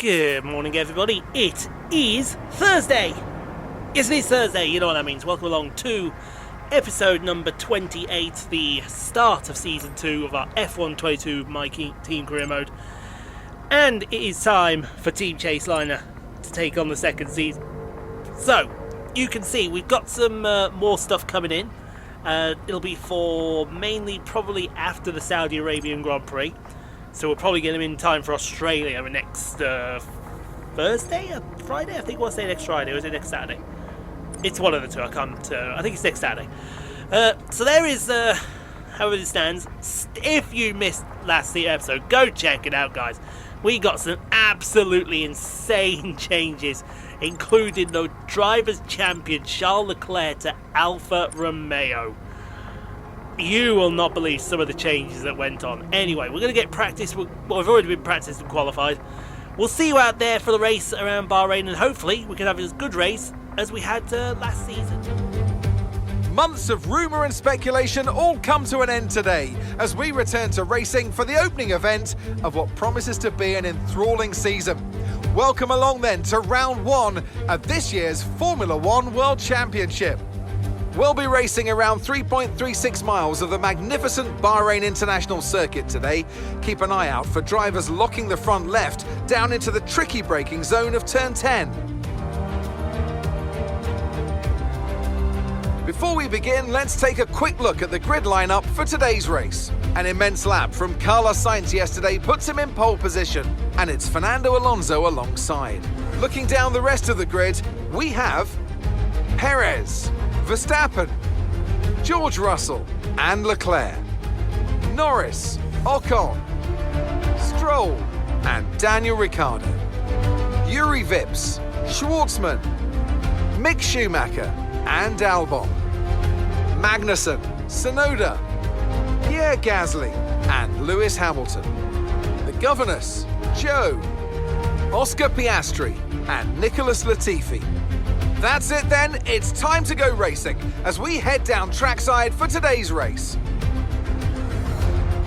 Good morning, everybody. It is Thursday. Yes, it is Thursday. You know what that means. Welcome along to episode number 28, the start of season 2 of our F1 22 My Team Career Mode. And it is time for Team Chaseliner to take on the second season. So, you can see we've got some more stuff coming in. It'll be for mainly probably after the Saudi Arabian Grand Prix. So we'll probably get them in time for Australia next Thursday or Friday? I think we'll say next Friday, or is it next Saturday? It's one of the two, I can't... I think it's next Saturday. So there is, however it stands. If you missed last episode, go check it out, guys. We got some absolutely insane changes, including the Drivers' Champion Charles Leclerc to Alfa Romeo. You will not believe some of the changes that went on. Anyway, we're going to get practice. Well, we've already been practiced and qualified. We'll see you out there for the race around Bahrain, and hopefully we can have as good race as we had last season. Months of rumour and speculation all come to an end today as we return to racing for the opening event of what promises to be an enthralling season. Welcome along then to round 1 of this year's Formula 1 World Championship. We'll be racing around 3.36 miles of the magnificent Bahrain International Circuit today. Keep an eye out for drivers locking the front left down into the tricky braking zone of turn 10. Before we begin, let's take a quick look at the grid lineup for today's race. An immense lap from Carlos Sainz yesterday puts him in pole position, and it's Fernando Alonso alongside. Looking down the rest of the grid, we have Perez, Verstappen, George Russell and Leclerc, Norris, Ocon, Stroll and Daniel Ricciardo, Yuri Vips, Schwartzman, Mick Schumacher and Albon, Magnussen, Tsunoda, Pierre Gasly and Lewis Hamilton, the governors, Zhoi, Oscar Piastri and Nicholas Latifi. That's it then, it's time to go racing as we head down trackside for today's race.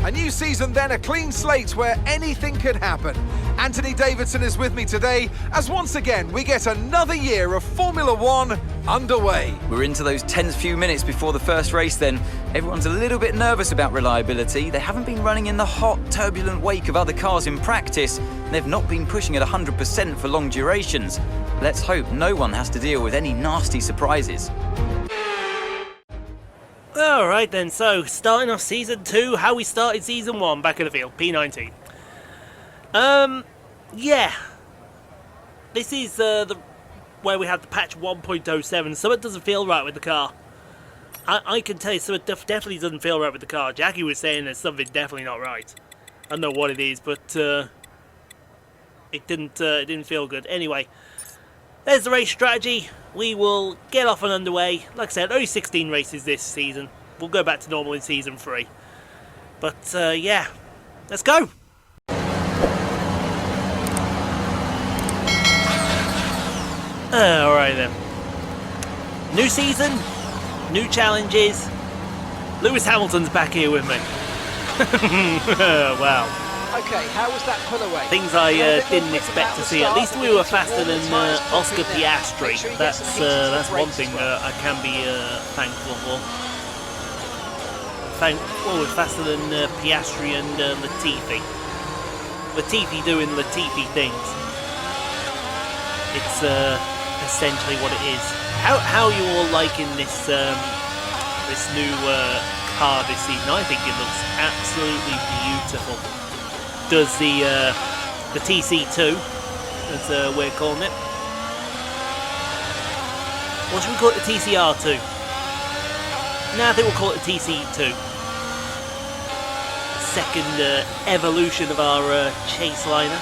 A new season then, a clean slate where anything could happen. Anthony Davidson is with me today as once again we get another year of Formula 1 underway. We're into those tense few minutes before the first race then. Everyone's a little bit nervous about reliability. They haven't been running in the hot, turbulent wake of other cars in practice. They've not been pushing at 100% for long durations. Let's hope no one has to deal with any nasty surprises. Alright then, so starting off season 2, how we started season 1 back in the field, P19. Yeah. This is where we had the patch 1.07. Something doesn't feel right with the car. I can tell you something definitely doesn't feel right with the car. Jackie was saying there's something definitely not right. I don't know what it is, but it didn't feel good. Anyway, there's the race strategy. We will get off and underway. Like I said, only 16 races this season. We'll go back to normal in season 3. But yeah, let's go. Alright then. New season, new challenges. Lewis Hamilton's back here with me. Wow. Okay, how was that pull away? Things I didn't expect to see. At least we were faster than Oscar Piastri. That's one thing I can be thankful for. We're faster than Piastri and Latifi. Latifi doing Latifi things. It's essentially what it is. How are you all liking this this new car this season? I think it looks absolutely beautiful. Does the TC2, as we're calling it. What should we call it? The TCR2? No, I think we'll call it the TC2. Second evolution of our Chaseliner.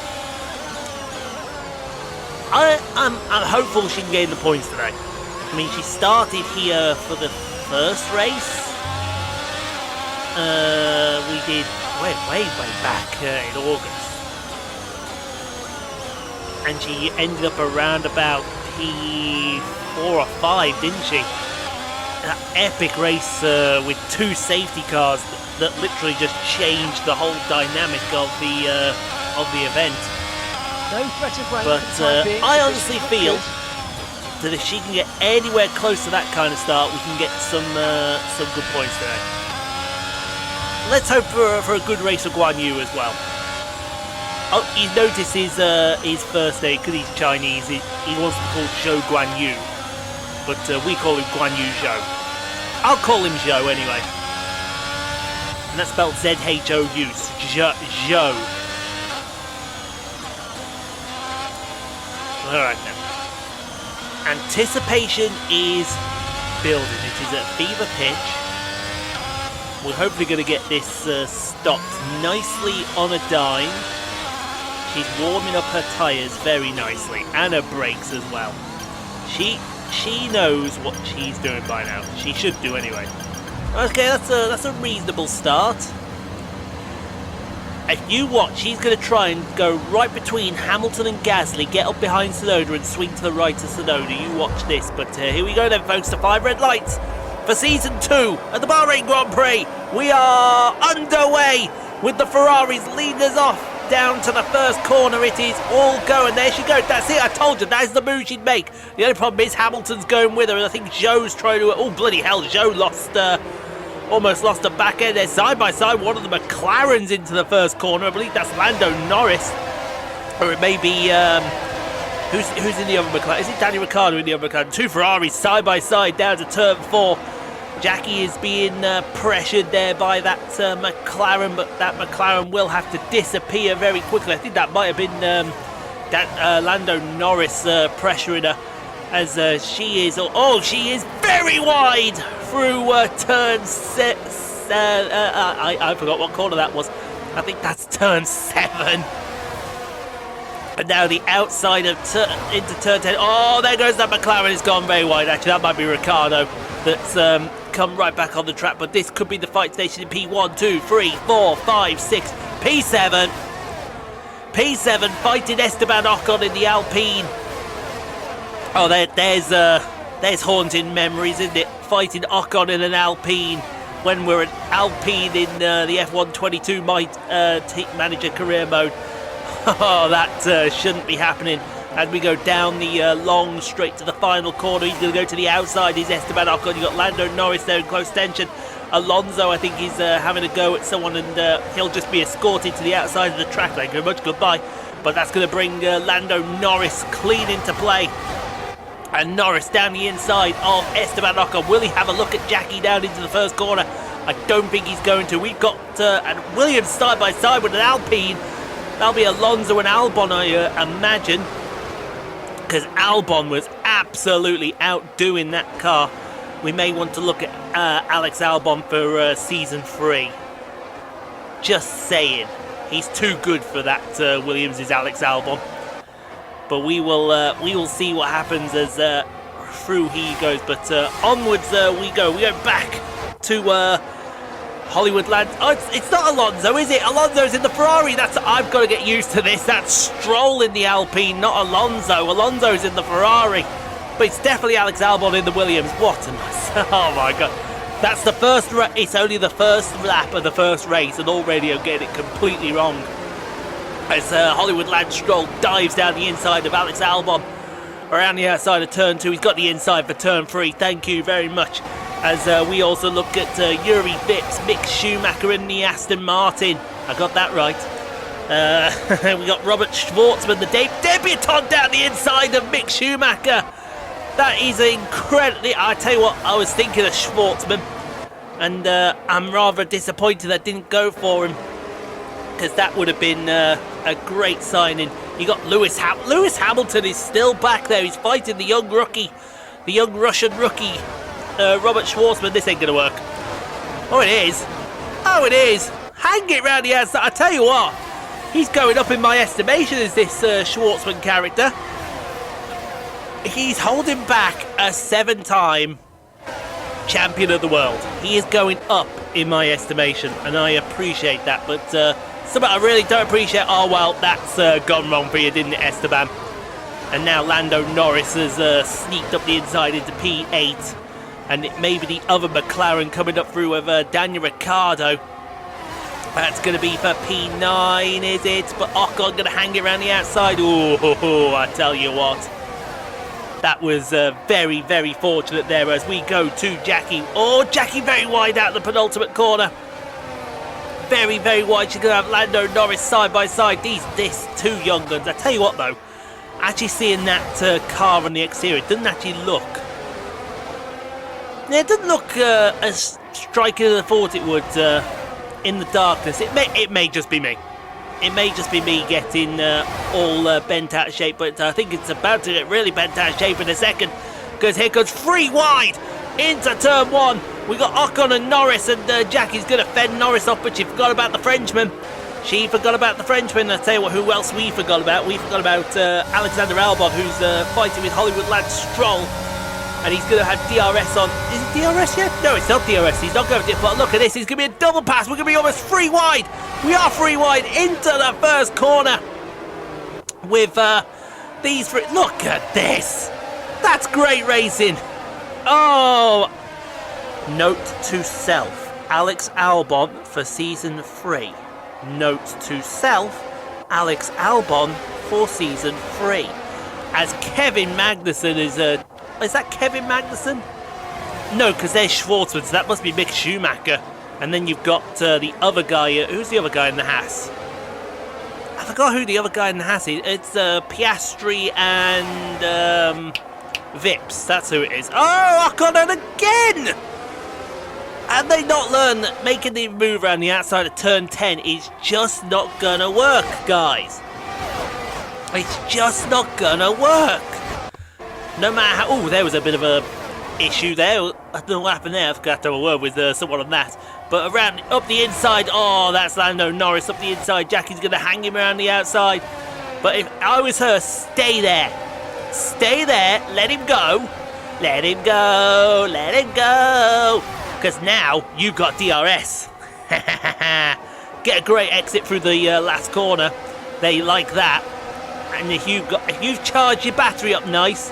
I'm hopeful she can gain the points today. I mean, she started here for the first race. We did way back in August, and she ended up around about P4 or 5, didn't she? That epic race with 2 safety cars that literally just changed the whole dynamic of the event. No threat of rain But for the time being. I honestly Conditions look feel good. that if she can get anywhere close to that kind of start, we can get some good points today. Let's hope for a good race for Guanyu as well. Oh, you notice his first name, because he's Chinese, he wants to be called Zhou Guanyu, but we call him Guanyu Zhou. I'll call him Zhou anyway. And that's spelled Z-H-O-U, Zhou. Alright then. Anticipation is building. It is at fever pitch. We're hopefully going to get this stopped nicely on a dime. She's warming up her tyres very nicely, and her brakes as well. She knows what she's doing by now. She should do anyway. Okay, that's a reasonable start. If you watch, she's going to try and go right between Hamilton and Gasly, get up behind Tsunoda and swing to the right of Tsunoda. You watch this, but here we go then, folks, to 5 red lights for Season 2 at the Bahrain Grand Prix. We are underway with the Ferraris leading us off down to the first corner. It is all go, and there she goes. That's it, I told you, that's the move she'd make. The only problem is Hamilton's going with her, and I think Zhou's trying to... Oh, bloody hell, Zhou almost lost a back end there. Side by side, one of the McLarens into the first corner. I believe that's Lando Norris. Or it may be... who's in the other McLaren? Is it Danny Ricciardo in the other McLaren? 2 Ferraris side by side down to turn 4. Jackie is being pressured there by that McLaren, but that McLaren will have to disappear very quickly. I think that might have been Lando Norris pressuring her, as she is. Oh, she is very wide through turn 6. I forgot what corner that was. I think that's turn 7. And now the outside of into turn 10. Oh, there goes that McLaren. It's gone very wide. Actually, that might be Ricciardo that's come right back on the track. But this could be the fight station in P1, 2, 3, 4, 5, 6, P7. P7 fighting Esteban Ocon in the Alpine. Oh, there's haunting memories, isn't it? Fighting Ocon in an Alpine when we're an Alpine in the F1 22 team manager career mode. Oh, that shouldn't be happening. As we go down the long straight to the final corner, he's going to go to the outside. He's Esteban Ocon. You've got Lando Norris there in close tension. Alonso, I think, is having a go at someone, and he'll just be escorted to the outside of the track. Thank you very much. Goodbye. But that's going to bring Lando Norris clean into play. And Norris down the inside of Esteban Ocon. Will he have a look at Jackie down into the first corner? I don't think he's going to. We've got and Williams side by side with an Alpine. That'll be Alonso and Albon, I imagine, because Albon was absolutely outdoing that car. We may want to look at Alex Albon for Season 3. Just saying. He's too good for that Williams is Alex Albon. But we will see what happens as through he goes. But onwards we go. We go back to Hollywood Land. Oh, it's not Alonso, is it? Alonso's in the Ferrari. I've got to get used to this. That's Stroll in the Alpine, not Alonso. Alonso's in the Ferrari. But it's definitely Alex Albon in the Williams. What a mess. Oh my god. That's the first it's only the first lap of the first race, and already I'm getting it completely wrong. As Hollywood Lance Stroll dives down the inside of Alex Albon around the outside of turn 2. He's got the inside for turn 3. Thank you very much. As we also look at Yuri Vips, Mick Schumacher in the Aston Martin. I got that right. We got Robert Schwartzman, the debutant down the inside of Mick Schumacher. That is incredible. I tell you what, I was thinking of Schwartzman, and I'm rather disappointed I didn't go for him, because that would have been a great signing. You got Lewis Hamilton is still back there. He's fighting the young rookie, the young Russian rookie, Robert Schwartzman. This ain't gonna work. Oh, it is. Oh, it is. Hang it round the outside. I tell you what, he's going up in my estimation as this Schwartzman character. He's holding back a 7-time champion of the world. He is going up in my estimation, and I appreciate that. But something I really don't appreciate. Oh well, that's gone wrong for you, didn't it, Esteban? And now Lando Norris has sneaked up the inside into P8, and it may be the other McLaren coming up through with Daniel Ricciardo. That's going to be for P9, is it? But Ocon going to hang it around the outside. Oh, I tell you what. That was very, very fortunate there as we go to Jackie. Oh, Jackie very wide out the penultimate corner. Very, very wide. She's going to have Lando Norris side by side. These two young guns. I tell you what, though. Actually seeing that car on the exterior, it doesn't actually look... Yeah, it doesn't look as striking as I thought it would in the darkness. It may just be me. It may just be me getting all bent out of shape, but I think it's about to get really bent out of shape in a second, because here comes three wide into turn one. We got Ocon and Norris, and Jackie's going to fend Norris off, but she forgot about the Frenchman. She forgot about the Frenchman. I'll tell you what, who else we forgot about? We forgot about Alexander Albon, who's fighting with Hollywood lad Stroll. And he's going to have DRS on. Is it DRS yet? No, it's not DRS. He's not going to... But look at this. He's going to be a double pass. We're going to be almost three wide. We are three wide into the first corner. With these three... Look at this. That's great racing. Oh. Note to self. Alex Albon for Season 3. Note to self. Alex Albon for Season 3. As Kevin Magnussen is a... Is that Kevin Magnussen? No, because there's Schwartzman, so that must be Mick Schumacher. And then you've got the other guy. Who's the other guy in the Haas? I forgot who the other guy in the Haas is. It's Piastri and Vips. That's who it is. Oh, Ocon again! And they not learn that making the move around the outside of turn 10 is just not gonna work, guys. It's just not gonna work. No matter how... Oh, there was a bit of a issue there. I don't know what happened there. I forgot to have a word with someone on that. But around, up the inside... Oh, that's Lando Norris up the inside. Jackie's going to hang him around the outside. But if I was her, stay there. Stay there. Let him go. Let him go. Let him go. Because now you've got DRS. Get a great exit through the last corner. They like that. And if you've charged your battery up nice...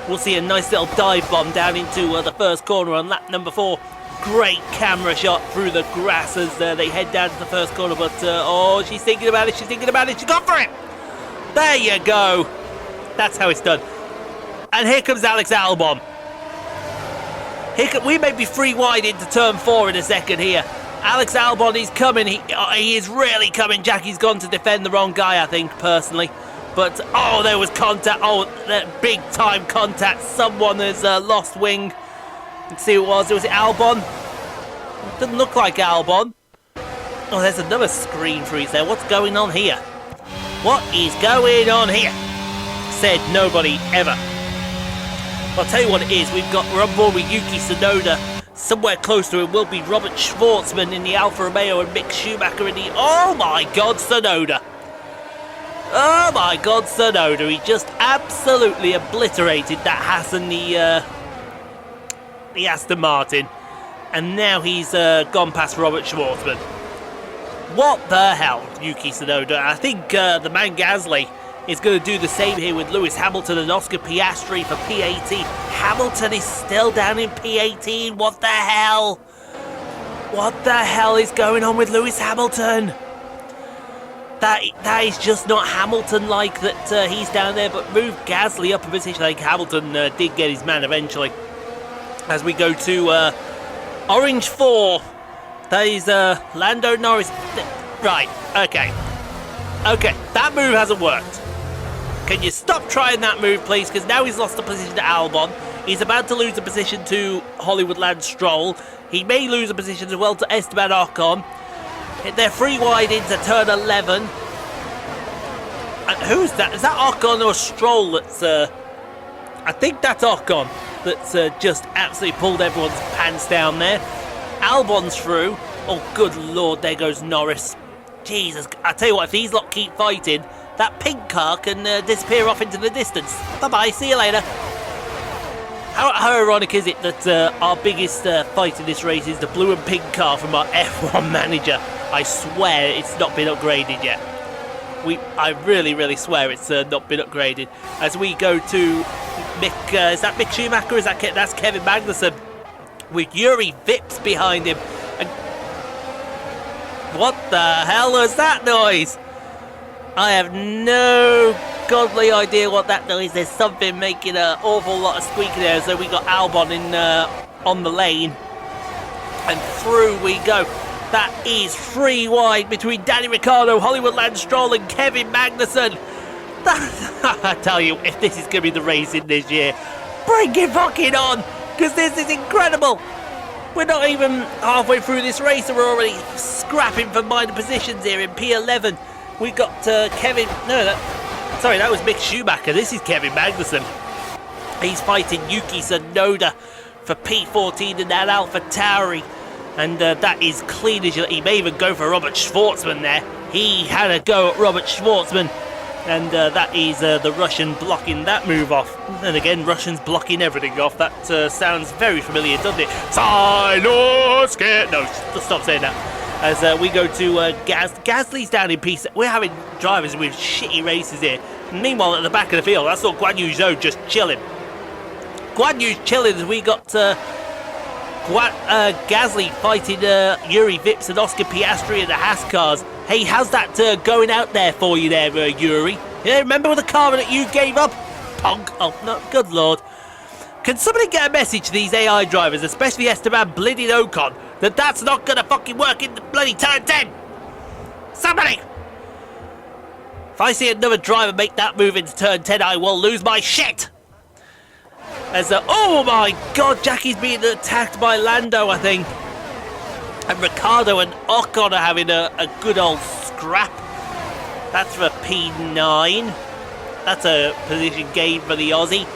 We'll see a nice little dive bomb down into the first corner on lap number 4. Great camera shot through the grass as they head down to the first corner. But, oh, she's thinking about it. She's thinking about it. She's gone for it. There you go. That's how it's done. And here comes Alex Albon. We may be three wide into turn 4 in a second here. Alex Albon, he's coming. He is really coming. Jackie's gone to defend the wrong guy, I think, personally. But, oh, there was contact. Oh, that big time contact. Someone has lost wing. Let's see who it was. Was it Albon? It doesn't look like Albon. Oh, there's another screen freeze there. What's going on here? What is going on here? Said nobody ever. I'll tell you what it is. We're on board with Yuki Tsunoda. Somewhere close to him will be Robert Schwartzman in the Alfa Romeo and Mick Schumacher in the... Oh, my God, Tsunoda. Oh my God, Tsunoda, he just absolutely obliterated that Haas and the Aston Martin. And now he's gone past Robert Schwartzman. What the hell, Yuki Tsunoda? I think the man Gasly is going to do the same here with Lewis Hamilton and Oscar Piastri for P18. Hamilton is still down in P18. What the hell? What the hell is going on with Lewis Hamilton? That is just not Hamilton-like that he's down there, but move Gasly up a position. I think Hamilton did get his man eventually. As we go to Orange 4, that is Lando Norris. Right, okay, that move hasn't worked. Can you stop trying that move, please? Because now he's lost the position to Albon. He's about to lose the position to Hollywood lad Stroll. He may lose a position as well to Esteban Ocon. They're three wide into turn 11. And who's that? Is that Ocon or Stroll that's... I think that's Ocon that's just absolutely pulled everyone's pants down there. Albon's through. Oh, good Lord, there goes Norris. Jesus, I tell you what, if these lot keep fighting, that pink car can disappear off into the distance. Bye-bye, see you later. How ironic is it that our biggest fight in this race is the blue and pink car from our F1 manager? I swear it's not been upgraded yet. I really, really swear it's not been upgraded. As we go to Mick, is that Mick Schumacher? That's Kevin Magnussen with Yuri Vips behind him. And What the hell was that noise? I have no godly idea what that noise. There's something making an awful lot of squeaking there. So we got Albon in on the lane, and through we go. That is 3 wide between Danny Ricciardo, Hollywood Lance Stroll, and Kevin Magnussen. I tell you, if this is going to be the racing this year, bring it fucking on, because this is incredible. We're not even halfway through this race and we're already scrapping for minor positions here in P11. We got Kevin... No, that was Mick Schumacher. This is Kevin Magnussen. He's fighting Yuki Tsunoda for P14 in that AlphaTauri. And that is clean as you... He may even go for Robert Schwartzman there. He had a go at Robert Schwartzman. And that is the Russian blocking that move off. And again, Russians blocking everything off. That sounds very familiar, doesn't it? Silence! No, stop saying that. As we go to Gasly's down in peace. We're having drivers with shitty races here. Meanwhile, at the back of the field, I saw Guanyu Zhoi just chilling. Guanyu's chilling as we got Gasly fighting Yuri Vips and Oscar Piastri in the Haas cars. Hey, how's that going out there for you there, Yuri? Yeah, remember the car that you gave up? Punk. Oh, no, good lord. Can somebody get a message to these AI drivers, especially Esteban Bleeding Ocon, that that's not going to fucking work in the bloody turn 10? Somebody! If I see another driver make that move into turn 10, I will lose my shit! As oh my god, Jackie's being attacked by Lando, I think. And Ricciardo and Ocon are having a good old scrap. That's for P9. That's a position gain for the Aussie.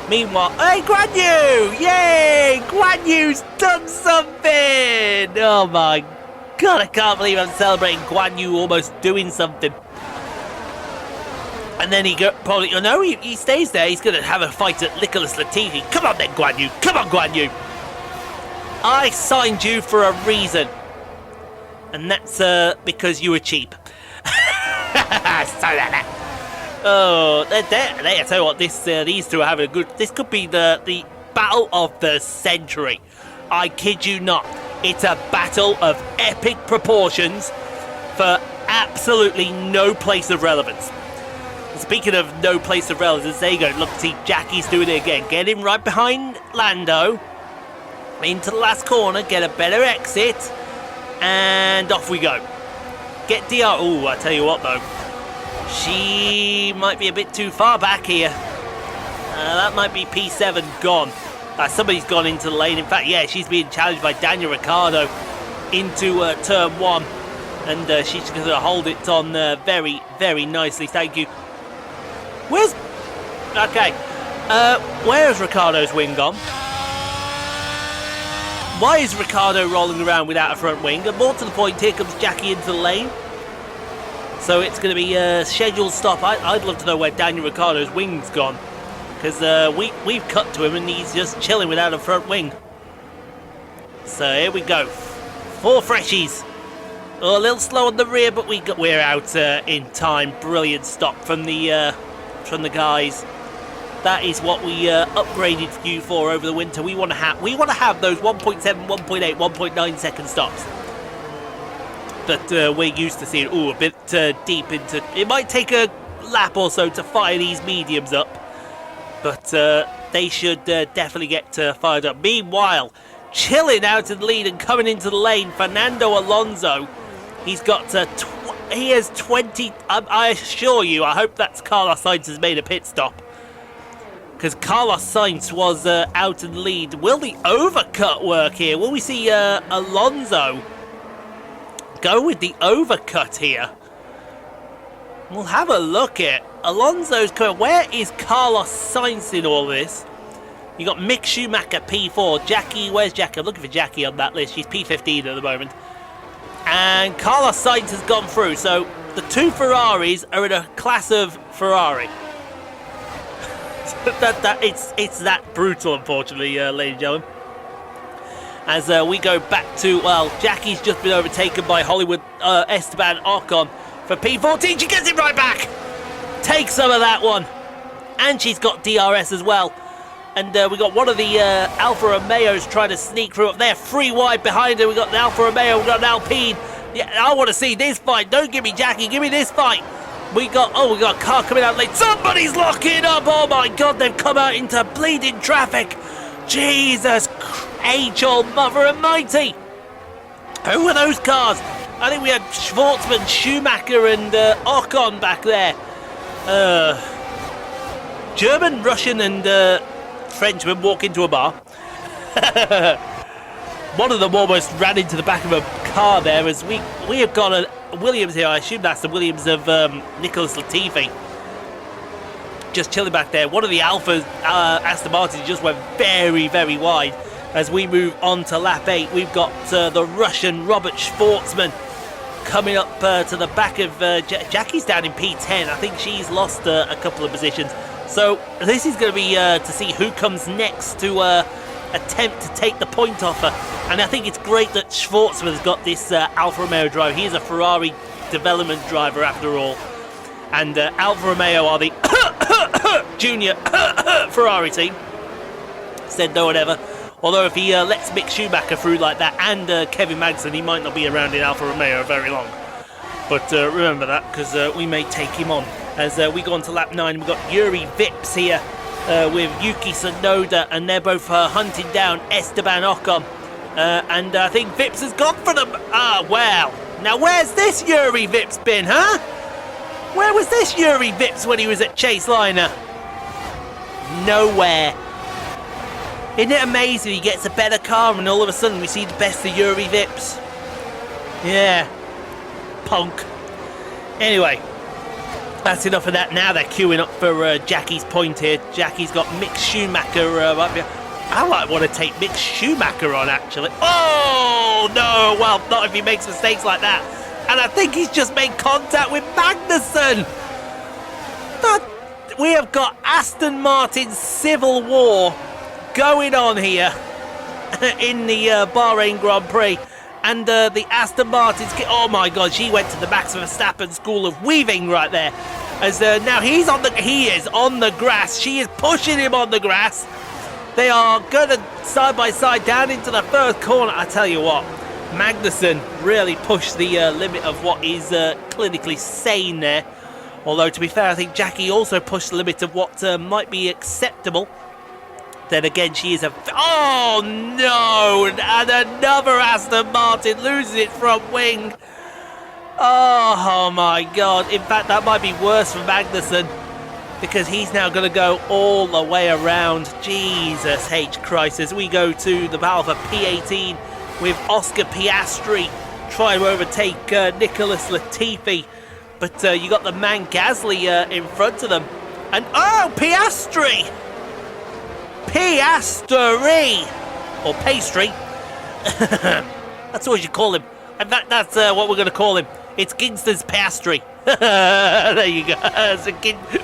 Meanwhile, hey, Guanyu! Yay! Guanyu's done something! Oh my god, I can't believe I'm celebrating Guanyu almost doing something. And then he stays there. He's going to have a fight at Nicholas Latifi. Come on then, Guanyu. Come on, Guanyu. I signed you for a reason. And that's because you were cheap. Oh, I tell you what, these two are having a good... This could be the battle of the century. I kid you not. It's a battle of epic proportions for absolutely no place of relevance. Speaking of no place of relevance, there you go. Look, see, Jackie's doing it again. Get him right behind Lando. Into the last corner. Get a better exit. And off we go. Get DR. Oh, I tell you what, though. She might be a bit too far back here. That might be P7 gone. Somebody's gone into the lane. In fact, yeah, she's being challenged by Daniel Ricciardo into turn 1. And she's going to hold it on very, very nicely. Thank you. Okay. Where's Ricciardo's wing gone? Why is Ricciardo rolling around without a front wing? And more to the point, here comes Jackie into the lane. So it's going to be a scheduled stop. I'd love to know where Daniel Ricciardo's wing's gone. Because we've cut to him and he's just chilling without a front wing. So here we go. 4 freshies. Oh, a little slow on the rear, but we're out in time. Brilliant stop from the guys. That is what we upgraded you for over the winter. We want to have those 1.7, 1.8, 1.9 second stops. But we're used to seeing a bit deep into. It might take a lap or so to fire these mediums up, but they should definitely get fired up. Meanwhile, chilling out in the lead and coming into the lane, Fernando Alonso. He's got he has 20. I assure you, I hope that's Carlos Sainz has made a pit stop. Because Carlos Sainz was out in the lead. Will the overcut work here? Will we see Alonso go with the overcut here? We'll have a look at Alonso's coming. Where is Carlos Sainz in all this? You got Mick Schumacher P4. Jackie, where's Jackie? I'm looking for Jackie on that list. She's P15 at the moment. And Carlos Sainz has gone through. So the 2 Ferraris are in a class of Ferrari. It's that brutal, unfortunately, ladies and gentlemen. As we go back to, Jackie's just been overtaken by Hollywood Esteban Ocon for P14. She gets it right back. Take some of that one. And she's got DRS as well. And we got one of the Alfa Romeos trying to sneak through up there. 3 wide behind her. We got an Alfa Romeo. We got an Alpine. Yeah, I want to see this fight. Don't give me Jackie, give me this fight. We got a car coming out late. Somebody's locking up. Oh my God, they've come out into bleeding traffic. Jesus H, Mother Almighty. Who were those cars? I think we had Schwartzman, Schumacher and Ocon back there. German, Russian and Frenchman walk into a bar. One of them almost ran into the back of a car there as we have got a Williams here. I assume that's the Williams of Nicholas Latifi. Just chilling back there. One of the Alphas, Aston Martin, just went very, very wide. As we move on to lap 8, we've got the Russian Robert Schwartzman coming up to the back of Jackie's down in P10. I think she's lost a couple of positions. So this is going to be to see who comes next to attempt to take the point off her. And I think it's great that Schwartzman's got this Alfa Romeo driver. He is a Ferrari development driver after all. And Alfa Romeo are the junior Ferrari team. Said no one ever. Although if he lets Mick Schumacher through like that and Kevin Magnussen, he might not be around in Alfa Romeo very long. But remember that, because we may take him on. As we go on to lap 9, we've got Yuri Vips here with Yuki Tsunoda, and they're both hunting down Esteban Ocon. And I think Vips has gone for them. Ah, well. Now where's this Yuri Vips been, huh? Where was this Yuri Vips when he was at Chase-Liner? Nowhere. Isn't it amazing? He gets a better car and all of a sudden we see the best of Yuri Vips. Yeah. Punk. Anyway, that's enough of that. Now they're queuing up for Jackie's point here. Jackie's got Mick Schumacher up here. I might want to take Mick Schumacher on, actually. Oh, no. Well, not if he makes mistakes like that. And I think he's just made contact with Magnussen. We have got Aston Martin's civil war going on here in the Bahrain Grand Prix. And the Aston Martin's... Oh, my God. She went to the Max Verstappen school of weaving right there. As now he is on the grass. She is pushing him on the grass. They are going to side by side down into the first corner. I tell you what, Magnussen really pushed the limit of what is clinically sane there. Although, to be fair, I think Jackie also pushed the limit of what might be acceptable. Then again, she is a... Oh, no! And another Aston Martin loses its front wing. Oh, my God. In fact, that might be worse for Magnussen, because he's now going to go all the way around. Jesus H. Christ. As we go to the battle for P18 with Oscar Piastri trying to overtake Nicholas Latifi. But you got the man Gasly in front of them. And, oh, Piastri! Piastri! Or Pastry. That's what you call him. In fact, that's what we're going to call him. It's Ginster's Piastri. There you go.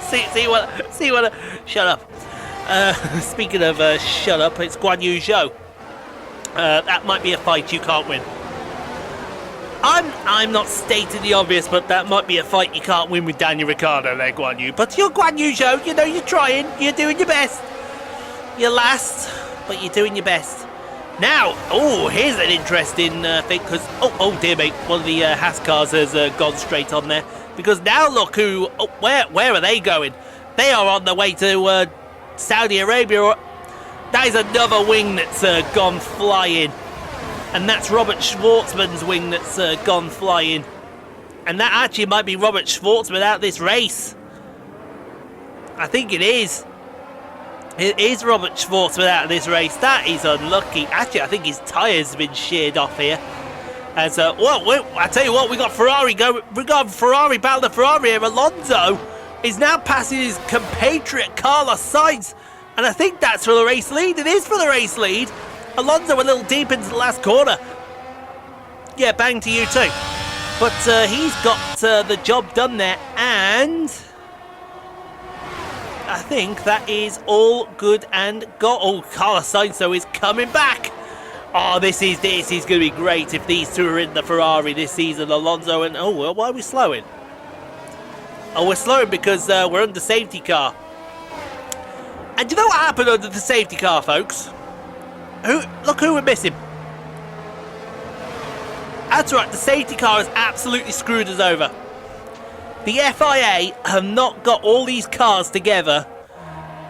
See what? Shut up. Speaking of shut up, it's Guanyu Zhoi. That might be a fight you can't win. I'm not stating the obvious, but that might be a fight you can't win with Daniel Ricciardo there, Guanyu. But you're Guanyu Zhoi. You know you're trying. You're doing your best. You're last, but you're doing your best. Now, oh, here's an interesting thing, because, oh dear me, one of the Haas cars has gone straight on there. Because now look who, where are they going? They are on the way to Saudi Arabia. That is another wing that's gone flying. And that's Robert Schwartzman's wing that's gone flying. And that actually might be Robert Schwartzman out of this race. I think it is. It is Robert Schwartzman out of this race. That is unlucky. Actually, I think his tyres have been sheared off here. As I tell you what, we got Ferrari going. We got Ferrari battle the Ferrari here. Alonso is now passing his compatriot Carlos Sainz, and I think that's for the race lead. It is for the race lead. Alonso a little deep into the last corner. Yeah, bang to you too. But he's got the job done there, and I think that is all good and got. Oh, Carlos Sainz is coming back. Oh, this is going to be great if these two are in the Ferrari this season, Alonso and... Oh, well, why are we slowing? Oh, we're slowing because we're under safety car. And do you know what happened under the safety car, folks? Look who we're missing. That's right, the safety car has absolutely screwed us over. The FIA have not got all these cars together,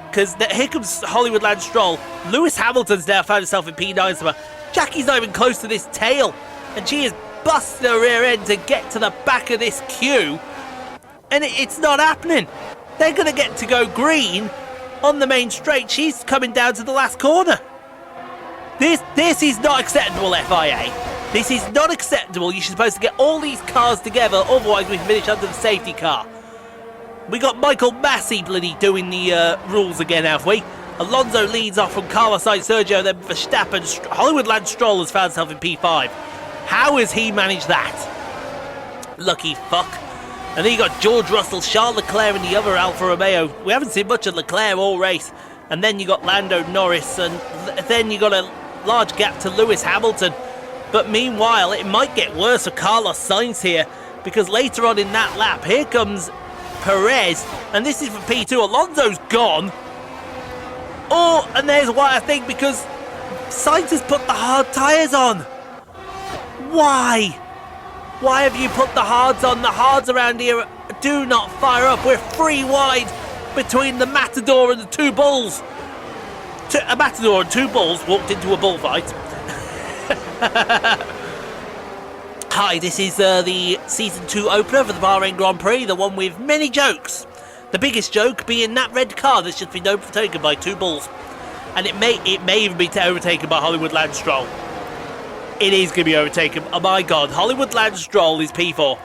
because here comes Hollywood Land Stroll. Lewis Hamilton's now found himself in P9 somewhere. Jackie's not even close to this tail, and she is busting her rear end to get to the back of this queue, and it's not happening. They're going to get to go green on the main straight. She's coming down to the last corner. This is not acceptable, FIA. This is not acceptable. You're supposed to get all these cars together, otherwise we finish under the safety car. We got Michael Massey bloody doing the rules again, have we? Alonso leads off from Carlos Sainz, Sergio, then Verstappen. Hollywood Land Stroll has found himself in P5. How has he managed that? Lucky fuck. And then you got George Russell, Charles Leclerc and the other Alfa Romeo. We haven't seen much of Leclerc all race. And then you got Lando Norris, and then you got a large gap to Lewis Hamilton. But meanwhile, it might get worse for Carlos Sainz here, because later on in that lap, here comes Perez, and this is for P2. Alonso's gone. Oh, and there's why I think, because Sainz has put the hard tyres on. Why? Why have you put the hards on? The hards around here do not fire up. We're 3 wide between the Matador and the 2 Bulls. A Matador and 2 Bulls walked into a bullfight. Hi, this is the Season 2 opener for the Bahrain Grand Prix, the one with many jokes. The biggest joke being that red car that's just been overtaken by 2 Bulls. And it may even be overtaken by Hollywood Land Stroll. It is going to be overtaken. Oh my god, Hollywood Land Stroll is P4.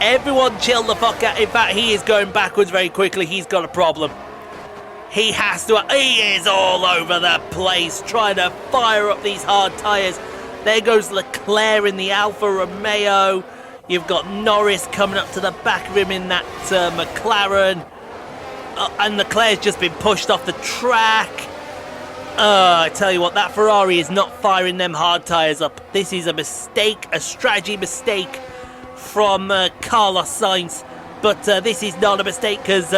Everyone chill the fuck out. In fact, he is going backwards very quickly. He's got a problem. He has to. He is all over the place trying to fire up these hard tyres. There goes Leclerc in the Alfa Romeo. You've got Norris coming up to the back of him in that McLaren. And Leclerc's just been pushed off the track. I tell you what, that Ferrari is not firing them hard tyres up. This is a mistake, a strategy mistake from Carlos Sainz. But this is not a mistake, because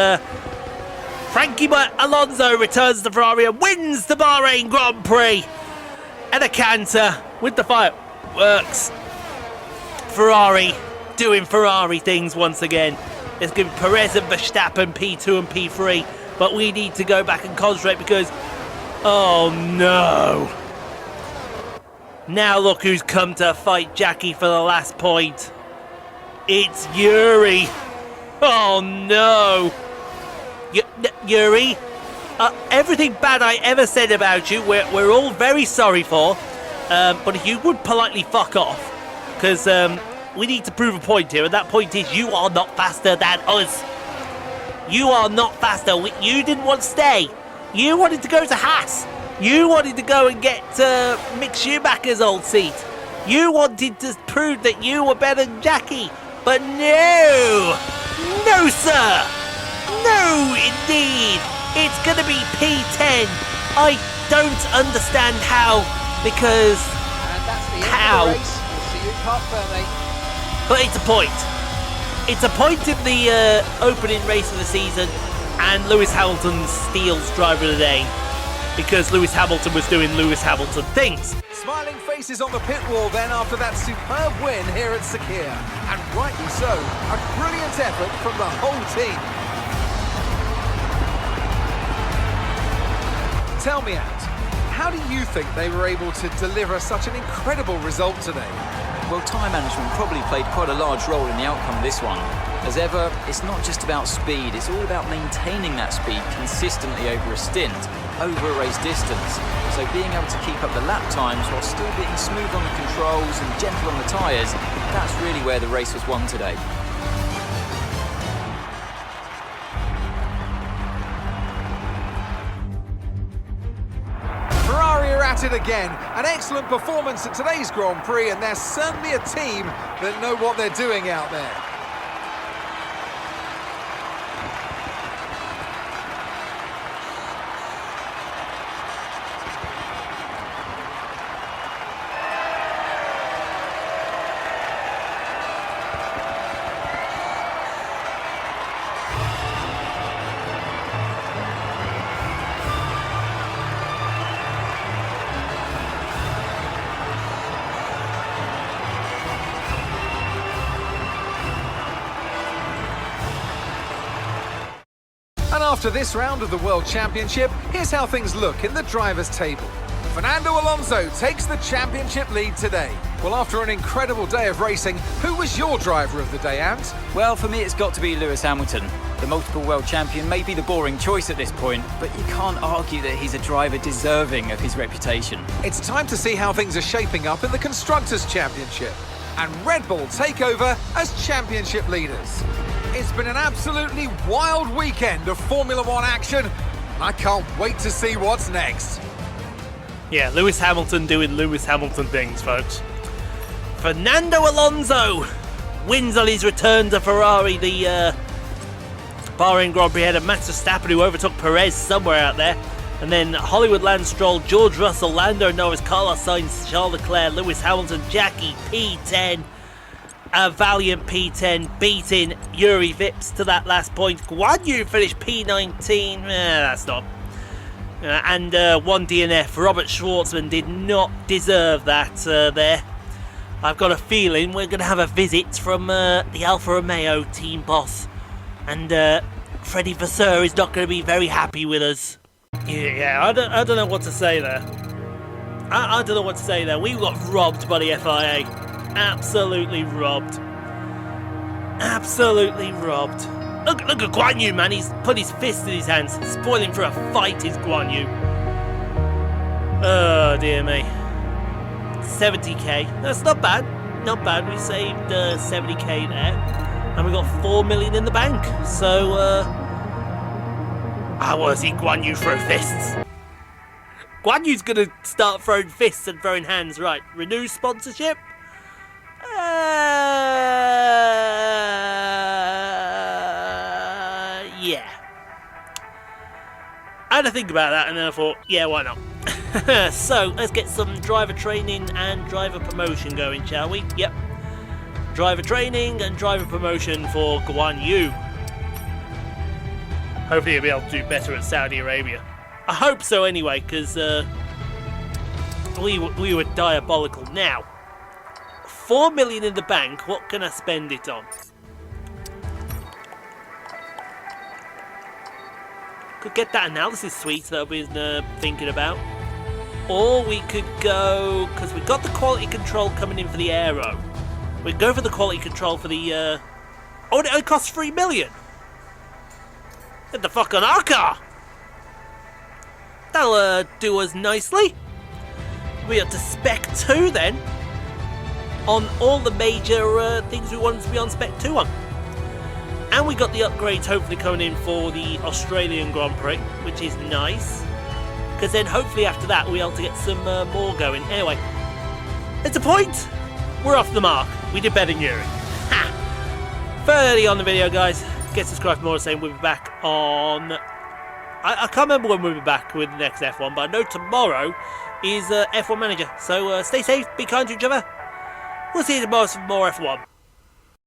Frankie Alonso returns to Ferrari and wins the Bahrain Grand Prix. And a canter with the fireworks. Ferrari doing Ferrari things once again. It's going to be Perez and Verstappen, P2 and P3. But we need to go back and concentrate, because... oh no. Now look who's come to fight Jackie for the last point. It's Yuri. Oh no. Yuri, everything bad I ever said about you, we're all very sorry for. But if you would politely fuck off, because we need to prove a point here, and that point is you are not faster than us. You are not faster. You didn't want to stay. You wanted to go to Haas. You wanted to go and get Mick Schumacher's old seat. You wanted to prove that you were better than Jackie. But no! No, sir! No, indeed! It's going to be P10. I don't understand how, because... and that's the end how? of the race. We'll see you in Parc Fermé. But it's a point. It's a point in the opening race of the season, and Lewis Hamilton steals driver of the day, because Lewis Hamilton was doing Lewis Hamilton things. Smiling faces on the pit wall then after that superb win here at Sakhir. And rightly so, a brilliant effort from the whole team. Tell me, Ant, how do you think they were able to deliver such an incredible result today? Well, tyre management probably played quite a large role in the outcome of this one. As ever, it's not just about speed, it's all about maintaining that speed consistently over a stint, over a race distance. So being able to keep up the lap times while still being smooth on the controls and gentle on the tyres, that's really where the race was won today. Ferrari are at it again. An excellent performance at today's Grand Prix, and they're certainly a team that know what they're doing out there. After this round of the World Championship, here's how things look in the drivers' table. Fernando Alonso takes the championship lead today. Well, after an incredible day of racing, who was your driver of the day, Ant? Well, for me, it's got to be Lewis Hamilton. The multiple world champion may be the boring choice at this point, but you can't argue that he's a driver deserving of his reputation. It's time to see how things are shaping up in the Constructors' Championship. And Red Bull take over as championship leaders. It's been an absolutely wild weekend of Formula One action, and I can't wait to see what's next. Yeah, Lewis Hamilton doing Lewis Hamilton things, folks. Fernando Alonso wins on his return to Ferrari. The Bahrain Grand Prix had a Max Verstappen who overtook Perez somewhere out there. And then Hollywood Lance Stroll, George Russell, Lando Norris, Carlos Sainz, Charles Leclerc, Lewis Hamilton, Jackie, P10. A valiant P10 beating Yuri Vips to that last point. Guanyu finished P19. That's not. And one DNF. Robert Schwartzman did not deserve that there. I've got a feeling we're going to have a visit from the Alfa Romeo team boss. And Freddie Vasseur is not going to be very happy with us. Yeah, I don't know what to say there. I don't know what to say there. We got robbed by the FIA. Absolutely robbed. Absolutely robbed. Look at Guanyu, man. He's put his fist in his hands. Spoiling for a fight is Guanyu. Oh, dear me. 70k. That's not bad. Not bad. We saved 70k there. And we got 4 million in the bank. So, I want to see Guanyu throw fists. Guanyu's going to start throwing fists and throwing hands. Right. Renew sponsorship. Yeah. I had to think about that and then I thought, yeah, why not? So, let's get some driver training and driver promotion going, shall we? Yep. Driver training and driver promotion for Guanyu. Hopefully he'll be able to do better at Saudi Arabia. I hope so anyway, because we were diabolical. Now, 4 million in the bank, what can I spend it on? Could get that analysis suite that I've been thinking about. Or we could go, because we've got the quality control coming in for the aero. We'd go for the quality control for the... Oh, it only costs 3 million! Get the fuck on our car! That'll do us nicely. We up to Spec 2 then. On all the major things we wanted to be on Spec 2 on. And we got the upgrades hopefully coming in for the Australian Grand Prix, which is nice. Because then hopefully after that we'll be able to get some more going. Anyway, it's a point. We're off the mark. We did better than Yuri. Ha! 30 on the video, guys. Get subscribed for more. Saying we'll be back on... I can't remember when we'll be back with the next F1, but I know tomorrow is F1 Manager. So stay safe, be kind to each other. We'll see you tomorrow for more F1.